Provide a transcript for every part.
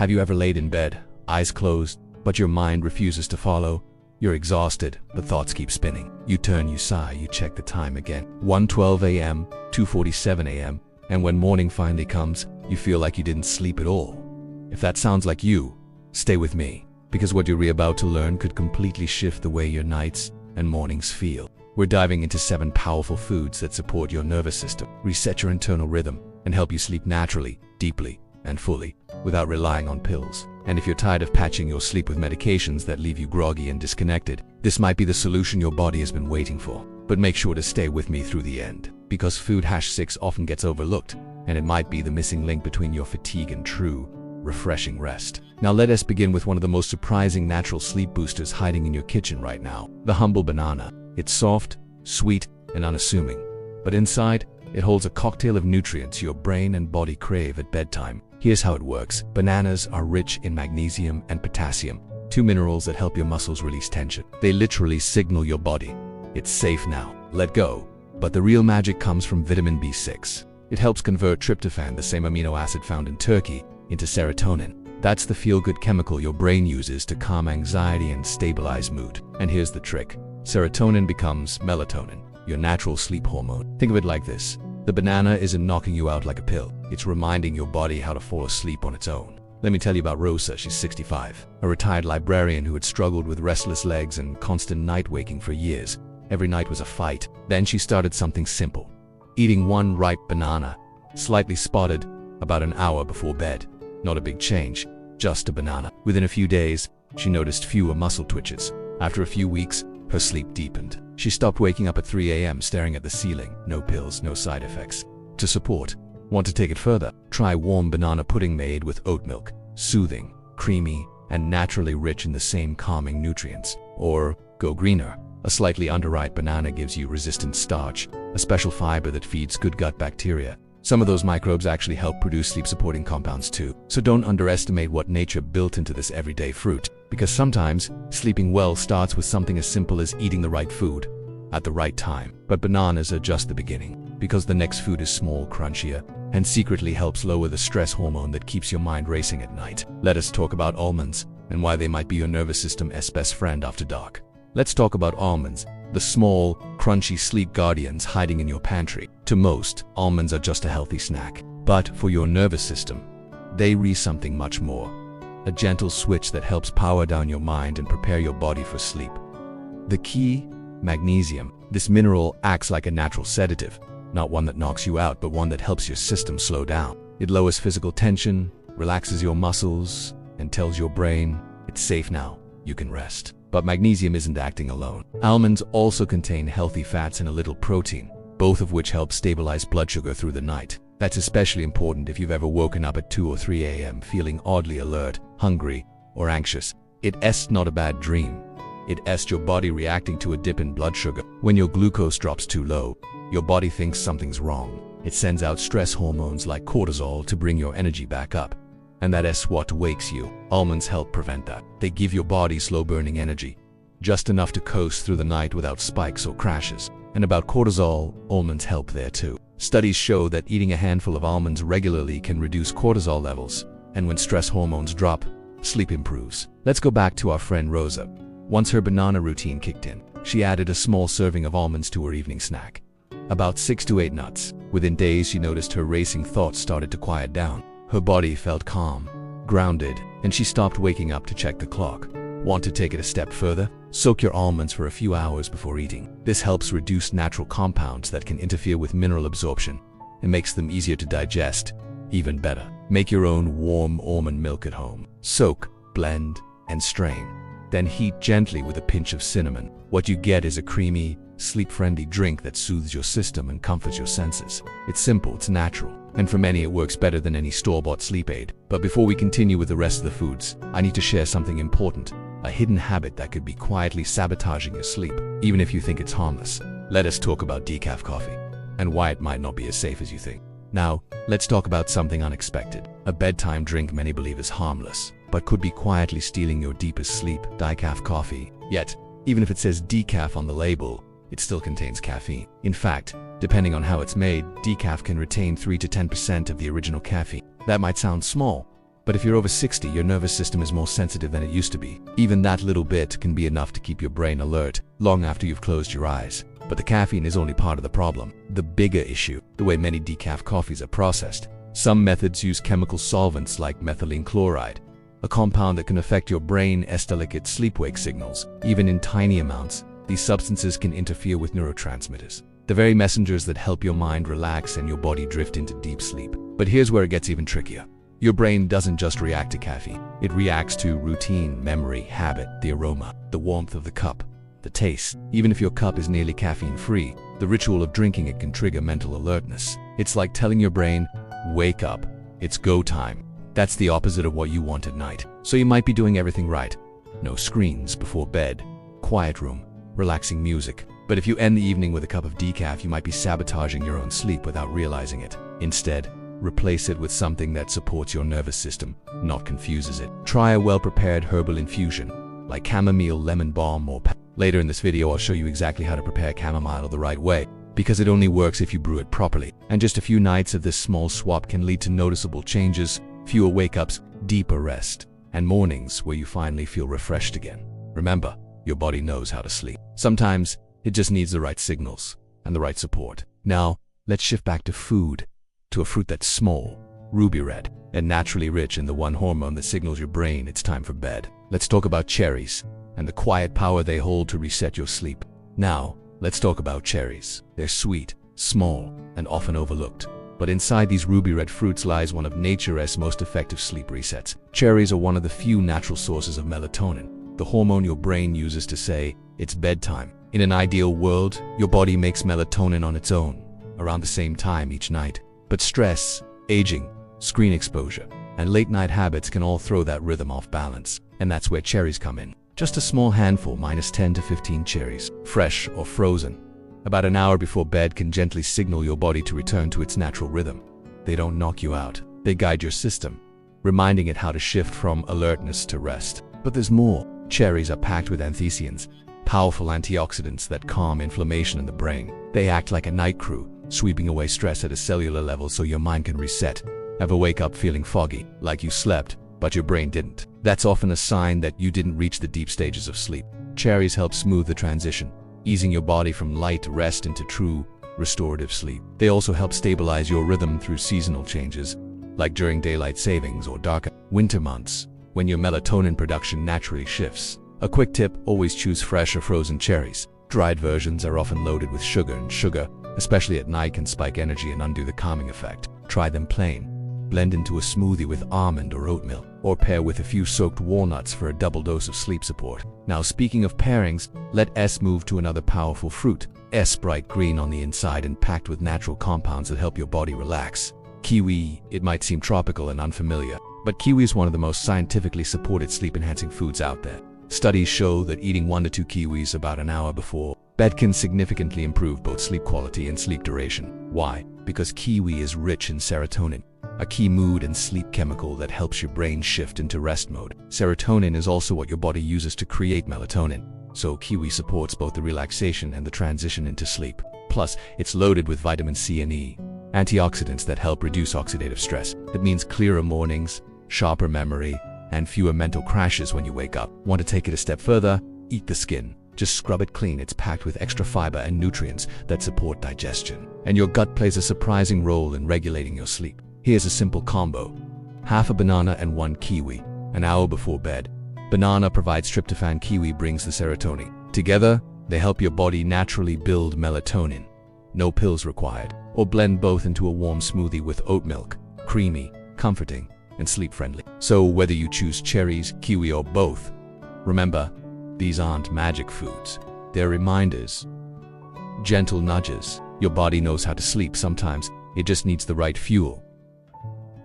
Have you ever laid in bed, eyes closed, but your mind refuses to follow? You're exhausted, but thoughts keep spinning. You turn, you sigh, you check the time again. 1:12 a.m., 2:47 a.m., and when morning finally comes, you feel like you didn't sleep at all. If that sounds like you, stay with me, because what you're about to learn could completely shift the way your nights and mornings feel. We're diving into 7 powerful foods that support your nervous system, reset your internal rhythm, and help you sleep naturally, deeply, and fully, without relying on pills. And if you're tired of patching your sleep with medications that leave you groggy and disconnected, this might be the solution your body has been waiting for. But make sure to stay with me through the end, because food #6 often gets overlooked, and it might be the missing link between your fatigue and true, refreshing rest. Now let us begin with one of the most surprising natural sleep boosters hiding in your kitchen right now, the humble banana. It's soft, sweet, and unassuming, but inside, it holds a cocktail of nutrients your brain and body crave at bedtime. Here's how it works. Bananas are rich in magnesium and potassium, 2 minerals that help your muscles release tension. They literally signal your body, it's safe now, let go. But the real magic comes from vitamin B6. It helps convert tryptophan, the same amino acid found in turkey, into serotonin. That's the feel-good chemical your brain uses to calm anxiety and stabilize mood. And here's the trick. Serotonin becomes melatonin, your natural sleep hormone. Think of it like this. The banana isn't knocking you out like a pill. It's reminding your body how to fall asleep on its own. Let me tell you about Rosa. She's 65, a retired librarian who had struggled with restless legs and constant night waking for years. Every night was a fight. Then she started something simple. Eating 1 ripe banana, slightly spotted, about an hour before bed. Not a big change, just a banana. Within a few days, she noticed fewer muscle twitches. After a few weeks, her sleep deepened. She stopped waking up at 3 a.m. staring at the ceiling. No pills, no side effects. To support, want to take it further? Try warm banana pudding made with oat milk. Soothing, creamy, and naturally rich in the same calming nutrients. Or go greener. A slightly underripe banana gives you resistant starch, a special fiber that feeds good gut bacteria. Some of those microbes actually help produce sleep-supporting compounds too. So don't underestimate what nature built into this everyday fruit, because sometimes sleeping well starts with something as simple as eating the right food at the right time. But bananas are just the beginning, because the next food is small, crunchier, and secretly helps lower the stress hormone that keeps your mind racing at night. Let us talk about almonds and why they might be your nervous system's best friend after dark. Let's talk about almonds, the small, crunchy, sleep guardians hiding in your pantry. To most, almonds are just a healthy snack. But for your nervous system, they read something much more. A gentle switch that helps power down your mind and prepare your body for sleep. The key? Magnesium. This mineral acts like a natural sedative, not one that knocks you out, but one that helps your system slow down. It lowers physical tension, relaxes your muscles, and tells your brain, it's safe now, you can rest. But magnesium isn't acting alone. Almonds also contain healthy fats and a little protein, both of which help stabilize blood sugar through the night. That's especially important if you've ever woken up at 2 or 3 a.m. feeling oddly alert, hungry, or anxious. It's not a bad dream. It's your body reacting to a dip in blood sugar. When your glucose drops too low, your body thinks something's wrong. It sends out stress hormones like cortisol to bring your energy back up. And that's what wakes you. Almonds help prevent that. They give your body slow-burning energy, just enough to coast through the night without spikes or crashes. And about cortisol, almonds help there too. Studies show that eating a handful of almonds regularly can reduce cortisol levels, and when stress hormones drop, sleep improves. Let's go back to our friend Rosa. Once her banana routine kicked in, she added a small serving of almonds to her evening snack. About 6 to 8 nuts. Within days, she noticed her racing thoughts started to quiet down. Her body felt calm, grounded, and she stopped waking up to check the clock. Want to take it a step further? Soak your almonds for a few hours before eating. This helps reduce natural compounds that can interfere with mineral absorption and makes them easier to digest. Even better, make your own warm almond milk at home. Soak, blend, and strain. Then heat gently with a pinch of cinnamon. What you get is a creamy, sleep-friendly drink that soothes your system and comforts your senses. It's simple, it's natural, and for many it works better than any store-bought sleep aid. But before we continue with the rest of the foods, I need to share something important, a hidden habit that could be quietly sabotaging your sleep, even if you think it's harmless. Let us talk about decaf coffee, and why it might not be as safe as you think. Now, let's talk about something unexpected. A bedtime drink many believe is harmless, but could be quietly stealing your deepest sleep. Decaf coffee. Yet, even if it says decaf on the label, it still contains caffeine. In fact, depending on how it's made, decaf can retain 3 to 10% of the original caffeine. That might sound small, But if you're over 60, your nervous system is more sensitive than it used to be. Even that little bit can be enough to keep your brain alert long after you've closed your eyes. But the caffeine is only part of the problem. The bigger issue, the way many decaf coffees are processed. Some methods use chemical solvents like methylene chloride, a compound that can affect your brain's delicate sleep-wake signals. Even in tiny amounts, these substances can interfere with neurotransmitters, the very messengers that help your mind relax and your body drift into deep sleep. But here's where it gets even trickier. Your brain doesn't just react to caffeine. It reacts to routine, memory, habit, the aroma, the warmth of the cup, the taste. Even if your cup is nearly caffeine-free, the ritual of drinking it can trigger mental alertness. It's like telling your brain, wake up, it's go time. That's the opposite of what you want at night. So you might be doing everything right. No screens before bed, quiet room, relaxing music. But if you end the evening with a cup of decaf, you might be sabotaging your own sleep without realizing it. Instead, replace it with something that supports your nervous system, not confuses it. Try a well-prepared herbal infusion, like chamomile, lemon balm, or Later in this video, I'll show you exactly how to prepare chamomile the right way, because it only works if you brew it properly. And just a few nights of this small swap can lead to noticeable changes, fewer wake-ups, deeper rest, and mornings where you finally feel refreshed again. Remember, your body knows how to sleep. Sometimes, it just needs the right signals and the right support. Now, let's shift back to food, to a fruit that's small, ruby red, and naturally rich in the one hormone that signals your brain it's time for bed. Let's talk about cherries and the quiet power they hold to reset your sleep. Now, let's talk about cherries. They're sweet, small, and often overlooked. But inside these ruby red fruits lies one of nature's most effective sleep resets. Cherries are one of the few natural sources of melatonin, the hormone your brain uses to say, it's bedtime. In an ideal world, your body makes melatonin on its own, around the same time each night. But stress, aging, screen exposure, and late-night habits can all throw that rhythm off balance. And that's where cherries come in. Just a small handful, minus 10 to 15 cherries, fresh or frozen, about an hour before bed, can gently signal your body to return to its natural rhythm. They don't knock you out. They guide your system, reminding it how to shift from alertness to rest. But there's more. Cherries are packed with anthocyanins, powerful antioxidants that calm inflammation in the brain. They act like a night crew, sweeping away stress at a cellular level so your mind can reset. Ever wake up feeling foggy, like you slept, but your brain didn't? That's often a sign that you didn't reach the deep stages of sleep. Cherries help smooth the transition, easing your body from light rest into true, restorative sleep. They also help stabilize your rhythm through seasonal changes, like during daylight savings or darker winter months, when your melatonin production naturally shifts. A quick tip, always choose fresh or frozen cherries. Dried versions are often loaded with sugar, and sugar, especially at night, can spike energy and undo the calming effect. Try them plain. Blend into a smoothie with almond or oatmeal, or pair with a few soaked walnuts for a double dose of sleep support. Now, speaking of pairings, let's move to another powerful fruit. Bright green on the inside and packed with natural compounds that help your body relax. Kiwi. It might seem tropical and unfamiliar, but kiwi is one of the most scientifically supported sleep-enhancing foods out there. Studies show that eating 1 to 2 kiwis about an hour before bed can significantly improve both sleep quality and sleep duration. Why? Because kiwi is rich in serotonin, a key mood and sleep chemical that helps your brain shift into rest mode. Serotonin is also what your body uses to create melatonin, so kiwi supports both the relaxation and the transition into sleep. Plus, it's loaded with vitamin C and E, antioxidants that help reduce oxidative stress. That means clearer mornings, sharper memory, and fewer mental crashes when you wake up. Want to take it a step further? Eat the skin. Just scrub it clean. It's packed with extra fiber and nutrients that support digestion. And your gut plays a surprising role in regulating your sleep. Here's a simple combo. Half a banana and 1 kiwi, an hour before bed. Banana provides tryptophan, kiwi brings the serotonin. Together, they help your body naturally build melatonin. No pills required. Or blend both into a warm smoothie with oat milk. Creamy, comforting, and sleep-friendly. So whether you choose cherries, kiwi, or both, remember, these aren't magic foods. They're reminders, gentle nudges. Your body knows how to sleep. Sometimes it just needs the right fuel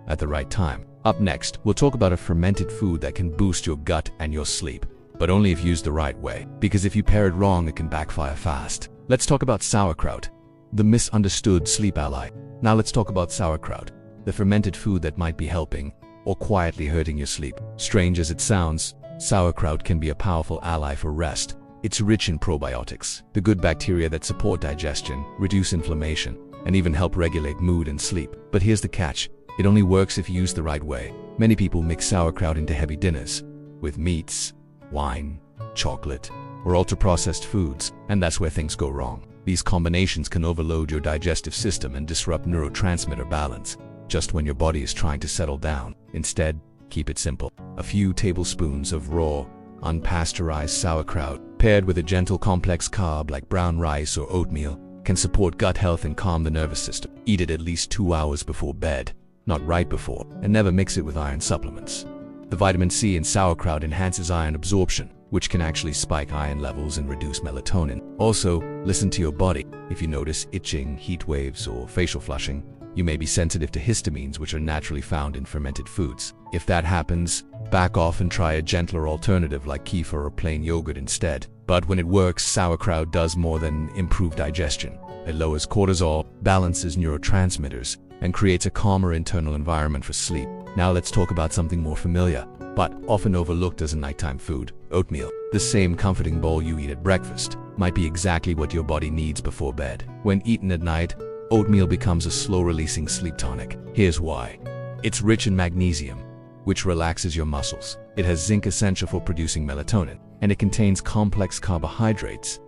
at the right time. Up next, we'll talk about a fermented food that can boost your gut and your sleep, but only if used the right way, because if you pair it wrong, it can backfire fast. Let's talk about sauerkraut, the misunderstood sleep ally. Now let's talk about sauerkraut, the fermented food that might be helping or quietly hurting your sleep. Strange as it sounds, sauerkraut can be a powerful ally for rest. It's rich in probiotics, the good bacteria that support digestion, reduce inflammation, and even help regulate mood and sleep. But here's the catch. It only works if you use the right way. Many people mix sauerkraut into heavy dinners with meats, wine, chocolate, or ultra-processed foods, and that's where things go wrong. These combinations can overload your digestive system and disrupt neurotransmitter balance, just when your body is trying to settle down. Instead, keep it simple. A few tablespoons of raw, unpasteurized sauerkraut, paired with a gentle complex carb like brown rice or oatmeal, can support gut health and calm the nervous system. Eat it at least 2 hours before bed, not right before, and never mix it with iron supplements. The vitamin C in sauerkraut enhances iron absorption, which can actually spike iron levels and reduce melatonin. Also, listen to your body. If you notice itching, heat waves, or facial flushing, you may be sensitive to histamines, which are naturally found in fermented foods. If that happens, back off and try a gentler alternative like kefir or plain yogurt instead. But when it works, sauerkraut does more than improve digestion. It lowers cortisol, balances neurotransmitters, and creates a calmer internal environment for sleep. Now let's talk about something more familiar, but often overlooked as a nighttime food: oatmeal. The same comforting bowl you eat at breakfast might be exactly what your body needs before bed. When eaten at night, oatmeal becomes a slow-releasing sleep tonic. Here's why. It's rich in magnesium, which relaxes your muscles. It has zinc, essential for producing melatonin, and it contains complex carbohydrates,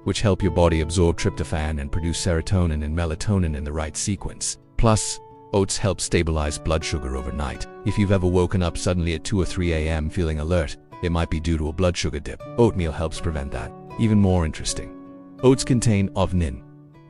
which help your body absorb tryptophan and produce serotonin and melatonin in the right sequence. Plus, oats help stabilize blood sugar overnight. If you've ever woken up suddenly at 2 or 3 a.m. feeling alert, it might be due to a blood sugar dip. Oatmeal helps prevent that. Even more interesting, oats contain ovnin,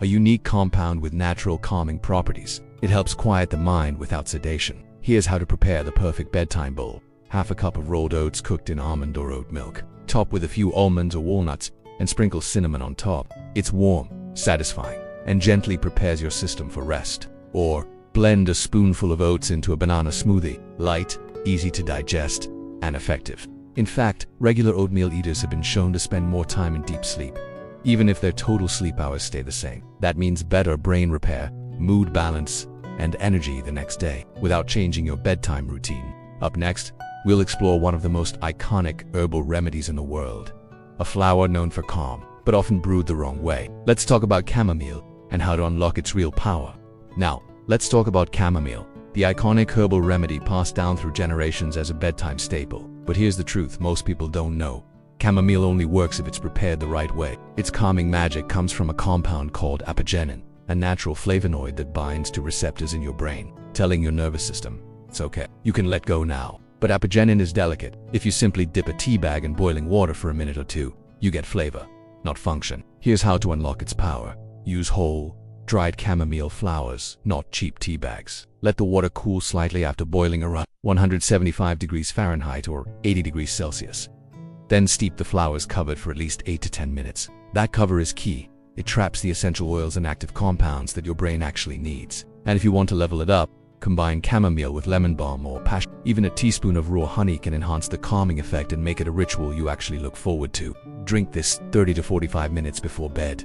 a unique compound with natural calming properties. It helps quiet the mind without sedation. Here's how to prepare the perfect bedtime bowl. Half a cup of rolled oats cooked in almond or oat milk. Top with a few almonds or walnuts and sprinkle cinnamon on top. It's warm, satisfying, and gently prepares your system for rest. Or blend a spoonful of oats into a banana smoothie. Light, easy to digest, and effective. In fact, regular oatmeal eaters have been shown to spend more time in deep sleep, even if their total sleep hours stay the same. That means better brain repair, mood balance, and energy the next day, without changing your bedtime routine. Up next, we'll explore one of the most iconic herbal remedies in the world, a flower known for calm, but often brewed the wrong way. Let's talk about chamomile and how to unlock its real power. Now, let's talk about chamomile, the iconic herbal remedy passed down through generations as a bedtime staple. But here's the truth most people don't know. Chamomile only works if it's prepared the right way. Its calming magic comes from a compound called apigenin, a natural flavonoid that binds to receptors in your brain, telling your nervous system, it's okay, you can let go now. But apigenin is delicate. If you simply dip a tea bag in boiling water for a minute or two, you get flavor, not function. Here's how to unlock its power. Use whole, dried chamomile flowers, not cheap tea bags. Let the water cool slightly after boiling around 175 degrees Fahrenheit or 80 degrees Celsius. Then steep the flowers covered for at least 8 to 10 minutes. That cover is key. It traps the essential oils and active compounds that your brain actually needs. And if you want to level it up, combine chamomile with lemon balm or passion. Even a teaspoon of raw honey can enhance the calming effect and make it a ritual you actually look forward to. Drink this 30 to 45 minutes before bed.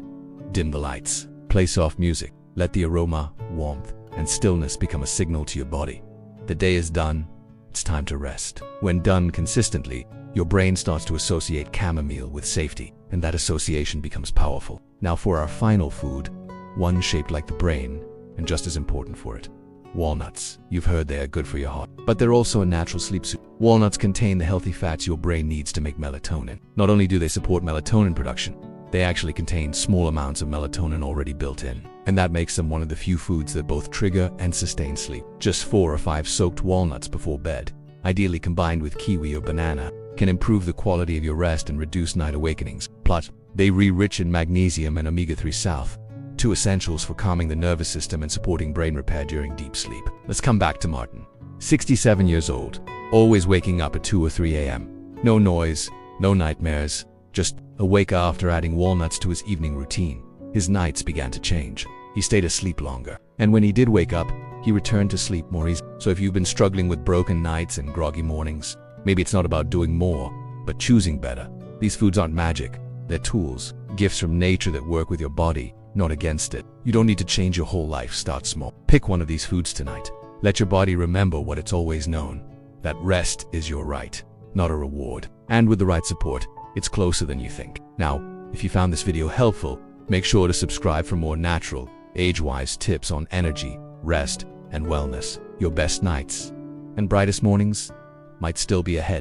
Dim the lights. Play soft music. Let the aroma, warmth, and stillness become a signal to your body. The day is done. It's time to rest. When done consistently, your brain starts to associate chamomile with safety, and that association becomes powerful. Now for our final food, one shaped like the brain, and just as important for it. Walnuts. You've heard they are good for your heart, but they're also a natural sleep suit. Walnuts contain the healthy fats your brain needs to make melatonin. Not only do they support melatonin production, they actually contain small amounts of melatonin already built in, and that makes them one of the few foods that both trigger and sustain sleep. Just 4 or 5 soaked walnuts before bed, ideally combined with kiwi or banana, can improve the quality of your rest and reduce night awakenings. Plus, they rich in magnesium and omega-3 south, 2 essentials for calming the nervous system and supporting brain repair during deep sleep. Let's come back to Martin. 67 years old, always waking up at 2 or 3 a.m. No noise, no nightmares, just awake after adding walnuts to his evening routine. His nights began to change. He stayed asleep longer, and when he did wake up, he returned to sleep more easily. So if you've been struggling with broken nights and groggy mornings, maybe it's not about doing more, but choosing better. These foods aren't magic. They're tools, gifts from nature that work with your body, not against it. You don't need to change your whole life. Start small. Pick one of these foods tonight. Let your body remember what it's always known, that rest is your right, not a reward. And with the right support, it's closer than you think. Now, if you found this video helpful, make sure to subscribe for more natural, age-wise tips on energy, rest, and wellness. Your best nights and brightest mornings might still be ahead.